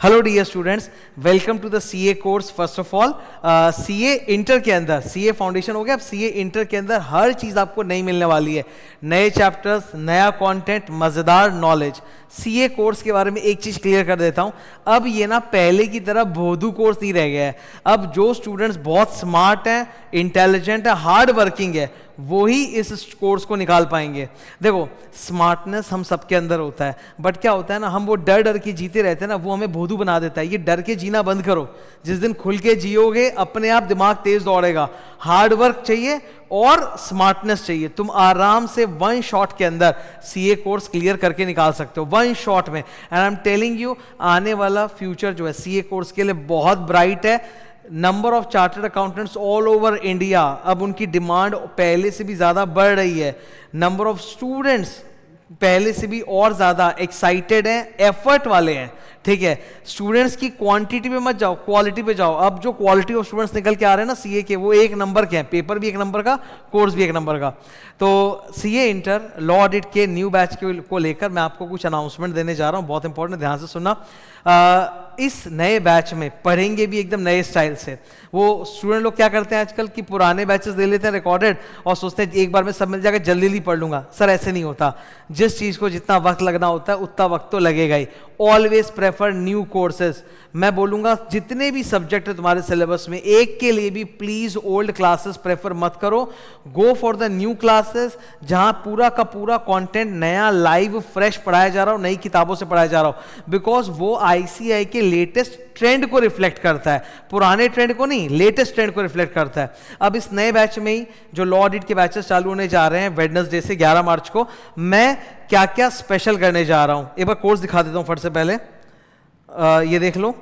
Hello dear students, welcome to the CA course. First of all CA inter के अंदर, CA foundation हो गया, अब सीए इंटर के अंदर हर चीज़ आपको नई मिलने वाली है। नए चैप्टर्स, नया कंटेंट, मज़ेदार नॉलेज। सीए कोर्स के बारे में एक चीज़ क्लियर कर देता हूँ, अब ये ना पहले की तरह भोदू कोर्स नहीं रह गया है। अब जो स्टूडेंट्स बहुत स्मार्ट हैं, इंटेलिजेंट है, हार्ड वर्किंग है, वो ही इस कोर्स को निकाल पाएंगे। देखो, स्मार्टनेस हम सबके अंदर होता है, बट क्या होता है ना, हम वो डर डर के जीते रहते हैं ना, वो हमें भोदू बना देता है। ये डर के जीना बंद करो। जिस दिन खुल के जियोगे, अपने आप दिमाग तेज दौड़ेगा। हार्ड वर्क चाहिए और स्मार्टनेस चाहिए। तुम आराम से वन शॉट के अंदर सीए कोर्स क्लियर करके निकाल सकते हो, वन शॉट में। And I am telling you, आने वाला फ्यूचर जो है सीए कोर्स के लिए बहुत ब्राइट है। Number of chartered accountants all over India, अब उनकी डिमांड पहले से भी ज़्यादा बढ़ रही है। नंबर ऑफ स्टूडेंट्स पहले से भी और ज़्यादा एक्साइटेड हैं, एफर्ट वाले हैं। ठीक है, स्टूडेंट्स की क्वांटिटी पे मत जाओ, क्वालिटी पे जाओ। अब जो क्वालिटी ऑफ स्टूडेंट्स निकल के आ रहे हैं ना सीए के, वो एक नंबर के हैं। पेपर भी एक नंबर का, कोर्स भी एक नंबर का। तो सीए इंटर लॉ ऑडिट के न्यू बैच को लेकर मैं आपको कुछ अनाउंसमेंट देने जा रहा हूँ, बहुत इंपॉर्टेंट, ध्यान से सुनना। इस नए बैच में पढ़ेंगे भी एकदम नए स्टाइल से। वो स्टूडेंट लोग क्या करते हैं आजकल कि पुराने बैचेस दे लेते हैं रिकॉर्डेड और सोचते हैं एक बार में सब मिल जाएगा, जल्दी जल्दी पढ़ लूंगा। सर ऐसे नहीं होता। जिस चीज़ को जितना वक्त लगना होता है उतना वक्त तो लगेगा ही। Always prefer new courses. मैं बोलूंगा जितने भी सब्जेक्ट है तुम्हारे सिलेबस में, एक के लिए भी प्लीज ओल्ड क्लासेस प्रेफर मत करो। Go for the new classes, जहां पूरा का पूरा कंटेंट नया, लाइव, फ्रेश पढ़ाया जा रहा हो, नई किताबों से पढ़ाया जा रहा हो। बिकॉज वो आईसीआई के लेटेस्ट ट्रेंड को रिफ्लेक्ट करता है, पुराने ट्रेंड को नहीं, लेटेस्ट ट्रेंड को रिफ्लेक्ट करता है। अब इस नए बैच में ही जो लॉ ऑडिट के बैचेस चालू होने जा रहे हैं वेडनेसडे से 11 मार्च को, मैं क्या क्या स्पेशल करने जा रहा हूं एक बार कोर्स दिखा देता हूं फट से पहले। ये देख लो,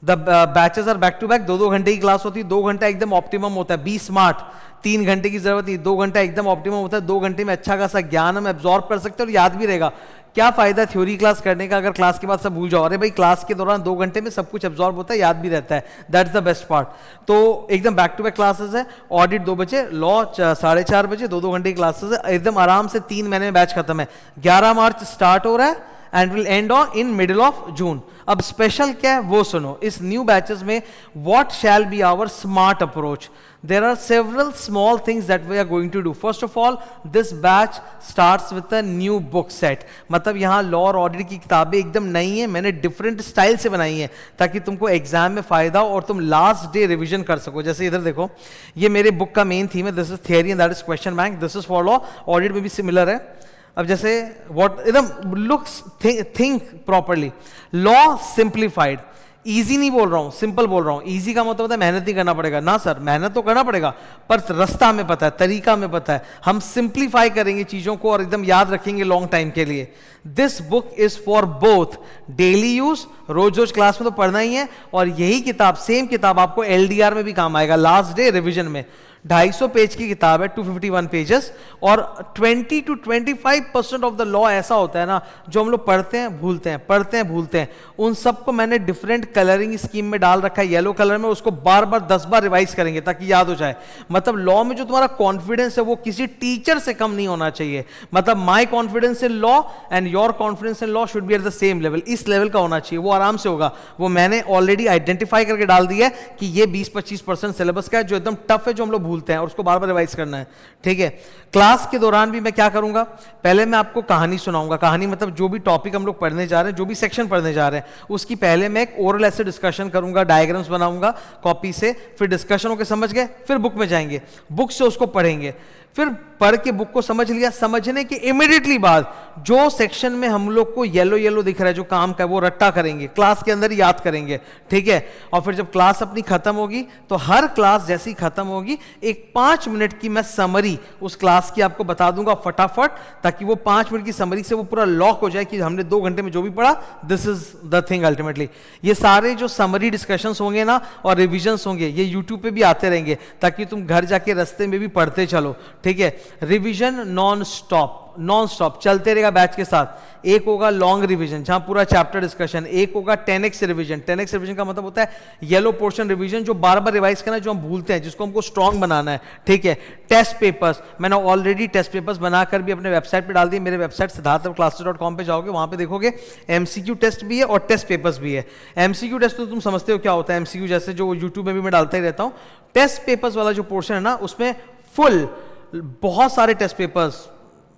the batches are back to back. 2-2 घंटे की क्लास होती है, 2 घंटा एकदम ऑप्टिमम होता है। बी स्मार्ट, 3 घंटे की जरूरत नहीं, 2 घंटा एकदम ऑप्टिमम होता है। 2 घंटे में अच्छा खासा ज्ञान हम एब्जॉर्ब कर सकते हैं और याद भी रहेगा। क्या फायदा थ्योरी क्लास करने का अगर क्लास के बाद सब भूल जाओ। अरे भाई, क्लास के दौरान 2 घंटे में सब कुछ एब्जॉर्ब होता है, याद भी रहता है। That's the best part. तो एकदम बैक टू बैक क्लासेस है। ऑडिट 2 बजे, लॉ 4:30 बजे, 2-2 घंटे की क्लासेस है। एकदम आराम से 3 महीने में बैच खत्म है। 11 मार्च स्टार्ट हो रहा है and will end on in middle of June. अब स्पेशल क्या है वो सुनो। इस न्यू बैचेस में what shall be our smart approach. There are several small things that we are going to do. First of all, this batch starts with a new book set. मतलब यहाँ law और audit की किताबें एकदम नई हैं, मैंने डिफरेंट स्टाइल से बनाई हैं ताकि तुमको एग्जाम में फायदा हो और तुम लास्ट डे रिवीजन कर सको। जैसे इधर देखो, ये मेरे बुक का मेन थीम है, this is theory and that is question bank. This is for law, audit में भी सिमिलर है। अब जैसे व्हाट एकदम looks, think properly. Law simplified, easy नहीं बोल रहा हूं, सिंपल बोल रहा हूं। इजी का मतलब होता है मेहनत नहीं करना पड़ेगा ना सर, मेहनत तो करना पड़ेगा पर रास्ता हमें पता है, तरीका हमें पता है। हम सिंप्लीफाई करेंगे चीजों को और एकदम याद रखेंगे लॉन्ग टाइम के लिए। This book is for both daily use, रोज रोज क्लास में तो पढ़ना ही है, और यही किताब, सेम किताब आपको एलडीआर में भी काम आएगा, लास्ट डे रिविजन में। 250 पेज की किताब है, 251 पेजेस, और 20 to 25% ऑफ द लॉ ऐसा होता है ना जो हम लोग पढ़ते हैं भूलते हैं, पढ़ते हैं भूलते हैं। उन सबको मैंने डिफरेंट कलरिंग स्कीम में डाल रखा है, येलो कलर में। उसको बार बार 10 बार रिवाइज करेंगे ताकि याद हो जाए। मतलब लॉ में जो तुम्हारा कॉन्फिडेंस है वो किसी टीचर से कम नहीं होना चाहिए। मतलब my confidence in law and your confidence in law should be at the same level. इस लेवल का होना चाहिए, वो आराम से होगा। वो मैंने ऑलरेडी आइडेंटिफाई करके डाल दिया है कि ये 20-25% सिलेबस का है जो एकदम टफ है, जो हम लोग भूलते हैं और उसको बार बार रिवाइज करना है। ठीक है, क्लास के दौरान भी मैं क्या करूंगा, पहले मैं आपको कहानी सुनाऊंगा। कहानी मतलब जो भी टॉपिक हम लोग पढ़ने जा रहे हैं, जो भी सेक्शन पढ़ने जा रहे हैं, उसकी पहले मैं एक ओरल ऐसे डिस्कशन करूंगा, डायग्राम्स बनाऊंगा कॉपी से, फिर डिस्कशन होकर समझ गए, फिर बुक में जाएंगे, बुक से उसको पढ़ेंगे। फिर पढ़ के बुक को समझ लिया, समझने के इमीडिएटली बाद जो सेक्शन में हम लोग को येलो येलो दिख रहा है जो काम का, वो रट्टा करेंगे, क्लास के अंदर याद करेंगे। ठीक है, और फिर जब क्लास अपनी खत्म होगी तो हर क्लास जैसी खत्म होगी एक 5 मिनट की मैं समरी उस क्लास की आपको बता दूंगा फटाफट, ताकि वो 5 मिनट की समरी से वो पूरा लॉक हो जाए कि हमने 2 घंटे में जो भी पढ़ा, this is the thing ultimately. ये सारे जो समरी डिस्कशंस होंगे ना और रिविजन्स होंगे, ये यूट्यूब पे भी आते रहेंगे ताकि तुम घर जाके रास्ते में भी पढ़ते चलो। ठीक है। रिवीजन नॉन स्टॉप चलते रहेगा बैच के साथ। एक होगा लॉन्ग रिवीजन जहां पूरा चैप्टर डिस्कशन, एक होगा 10x रिवीजन। 10x रिवीजन का मतलब होता है येलो पोर्शन रिवीजन, जो बार बार रिवाइज करना है, जो हम भूलते हैं, जिसको हमको स्ट्रांग बनाना है, ठीक है। टेस्ट पेपर्स, मैंने ऑलरेडी टेस्ट पेपर्स बनाकर भी अपने वेबसाइट पे डाल दिए। मेरे वेबसाइट siddharthclasses.com पे जाओगे, वहां पे देखोगे एमसीक्यू टेस्ट भी है और टेस्ट पेपर्स भी है। एमसीक्यू टेस्ट तो तुम समझते हो क्या होता है, एमसीक्यू जैसे जो यूट्यूब में भी मैं डालता ही रहता हूं। टेस्ट पेपर्स वाला जो पोर्शन है ना, उसमें फुल बहुत सारे टेस्ट पेपर्स,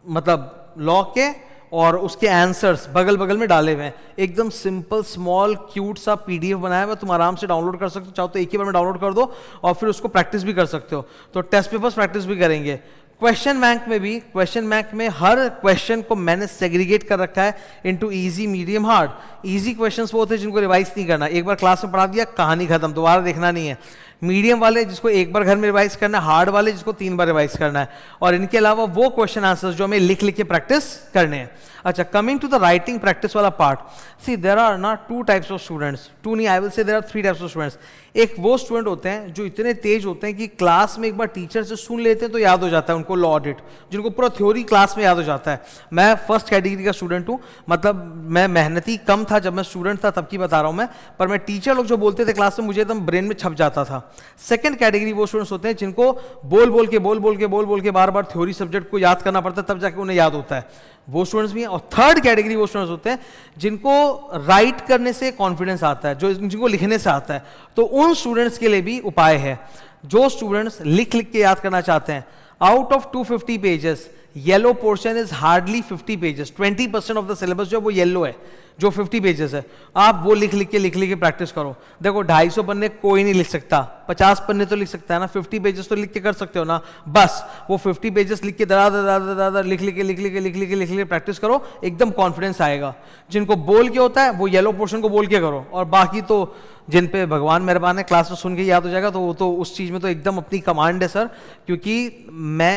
मतलब लॉ के और उसके आंसर्स बगल बगल में डाले हुए हैं। एकदम सिंपल स्मॉल क्यूट सा पीडीएफ बनाया हुआ, तुम आराम से डाउनलोड कर सकते हो। चाहो तो एक ही बार में डाउनलोड कर दो और फिर उसको प्रैक्टिस भी कर सकते हो। तो टेस्ट पेपर्स प्रैक्टिस भी करेंगे। क्वेश्चन बैंक में हर क्वेश्चन को मैंने सेग्रीगेट कर रखा है into easy, medium, hard. Easy questions वो होते हैं जिनको रिवाइज नहीं करना, एक बार क्लास में पढ़ा दिया, कहानी खत्म, दोबारा देखना नहीं है। मीडियम वाले जिसको एक बार घर में रिवाइज करना है, हार्ड वाले जिसको 3 बार रिवाइज करना है, और इनके अलावा वो क्वेश्चन आंसर्स जो हमें लिख लिख के प्रैक्टिस करने हैं। अच्छा, coming to the writing practice वाला पार्ट, सी देयर आर ना 2 टाइप्स ऑफ स्टूडेंट्स, 2 नहीं, I will say there are 3 types of students. एक वो स्टूडेंट होते हैं जो इतने तेज होते हैं कि क्लास में एक बार टीचर से सुन लेते हैं तो याद हो जाता है उनको लॉ ऑडिट, जिनको पूरा थ्योरी क्लास में याद हो जाता है। मैं फर्स्ट कैटेगरी का स्टूडेंट हूँ, मतलब मैं मेहनती कम था जब मैं स्टूडेंट था, तब की बता रहा हूँ मैं, पर मैं टीचर लोग जो बोलते थे क्लास में मुझे एकदम ब्रेन में छप जाता था। सेकंड कैटेगरी वो स्टूडेंट्स होते हैं जिनको बोल के बार बार थ्योरी सब्जेक्ट को याद करना पड़ता है, तब जाके उन्हें याद होता है, वो स्टूडेंट्स भी हैं। और थर्ड कैटेगरी वो स्टूडेंट्स होते हैं जिनको राइट करने से कॉन्फिडेंस आता है, जो जिनको लिखने से आता है। तो उन स्टूडेंट्स के लिए भी उपाय है। जो स्टूडेंट्स लिख लिख के याद करना चाहते हैं, out of 250 pages yellow portion is hardly 50 pages, 20% of the syllabus जो है वो येलो है, जो 50 पेजेस है। आप वो लिख लिख के प्रैक्टिस करो। देखो 250 पन्ने कोई नहीं लिख सकता, 50 पन्ने तो लिख सकता है ना, 50 पेजेस तो लिख के कर सकते हो ना। बस वो 50 पेजेस लिख के दरा लिख के प्रैक्टिस करो, एकदम कॉन्फिडेंस आएगा। जिनको बोल के होता है वो येलो पोर्शन को बोल के करो, और बाकी तो जिन पे भगवान मेहरबान है क्लास में सुन के याद हो जाएगा, तो वो तो उस चीज़ में तो एकदम अपनी कमांड है सर, क्योंकि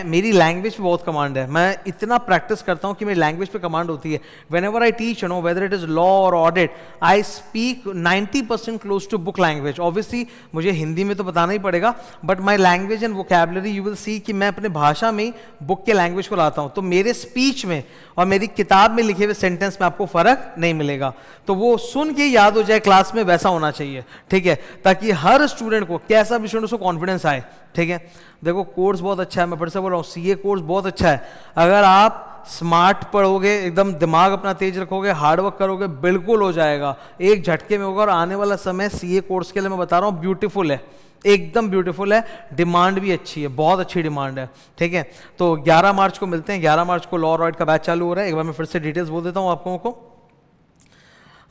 मेरी लैंग्वेज पे बहुत कमांड है। मैं इतना प्रैक्टिस करता हूँ कि मेरी लैंग्वेज पे कमांड होती है। Whenever I teach, you know, whether it is law और audit, I speak 90% close to book language. Obviously मुझे हिंदी में तो बताना ही पड़ेगा, but my language and vocabulary you will see कि मैं अपने भाषा में बुक के लैंग्वेज को लाता हूँ। तो मेरे स्पीच में और मेरी किताब में लिखे हुए सेंटेंस में आपको फर्क नहीं मिलेगा। तो वो सुन के याद हो जाए क्लास में, वैसा होना चाहिए, ठीक है, ताकि हर स्टूडेंट को, कैसा भी स्टूडेंट, उसको कॉन्फिडेंस आए, ठीक है। देखो कोर्स बहुत अच्छा है, मैं फिर से बोल रहा हूँ, सीए कोर्स बहुत अच्छा है। अगर आप स्मार्ट पढ़ोगे, एकदम दिमाग अपना तेज रखोगे, हार्डवर्क करोगे, बिल्कुल हो जाएगा, एक झटके में होगा। और आने वाला समय सीए कोर्स के लिए मैं बता रहा हूँ ब्यूटीफुल है, एकदम ब्यूटीफुल है, डिमांड भी अच्छी है, बहुत अच्छी डिमांड है, ठीक है। तो 11 मार्च को मिलते हैं, 11 मार्च को लॉ और ऑडिट का बैच चालू हो रहा है। एक बार मैं फिर से डिटेल्स बोल देता हूँ आप लोगों को।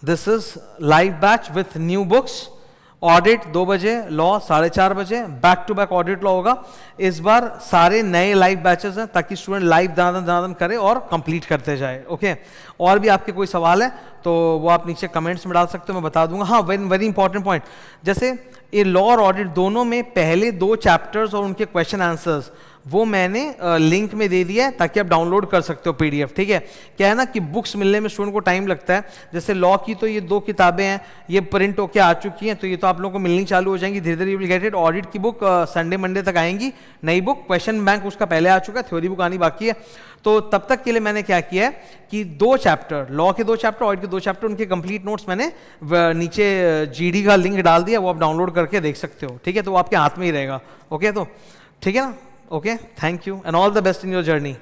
This is live batch with new books. Audit 2 बजे, लॉ 4:30 बजे, back to back audit law होगा। इस बार सारे नए लाइव बैचेस हैं ताकि स्टूडेंट लाइव दनादन करे और कंप्लीट करते जाए, ओके। और भी आपके कोई सवाल है तो वो आप नीचे कमेंट्स में डाल सकते हो, मैं बता दूंगा। हाँ, वेरी इंपॉर्टेंट पॉइंट, जैसे ये लॉ और ऑडिट दोनों में पहले 2 चैप्टर्स और उनके क्वेश्चन आंसर्स वो मैंने लिंक में दे दिया है ताकि आप डाउनलोड कर सकते हो पीडीएफ, ठीक है। क्या है ना कि बुक्स मिलने में स्टूडेंट को टाइम लगता है। जैसे लॉ की तो ये 2 किताबें हैं, ये प्रिंट होके आ चुकी हैं, तो ये तो आप लोगों को मिलनी चालू हो जाएंगी धीरे धीरे, you will get it. Audit की बुक संडे मंडे तक आएंगी, नई बुक। क्वेश्चन बैंक उसका पहले आ चुका है, थ्योरी बुक आनी बाकी है। तो तब तक के लिए मैंने क्या किया है कि 2 चैप्टर, लॉ के 2 चैप्टर, ऑडिट के 2 चैप्टर, उनके कंप्लीट नोट्स मैंने नीचे जीडी का लिंक डाल दिया, वो आप डाउनलोड करके देख सकते हो, ठीक है। तो वो आपके हाथ में ही रहेगा, ओके। तो ठीक है ना, okay, thank you and all the best in your journey.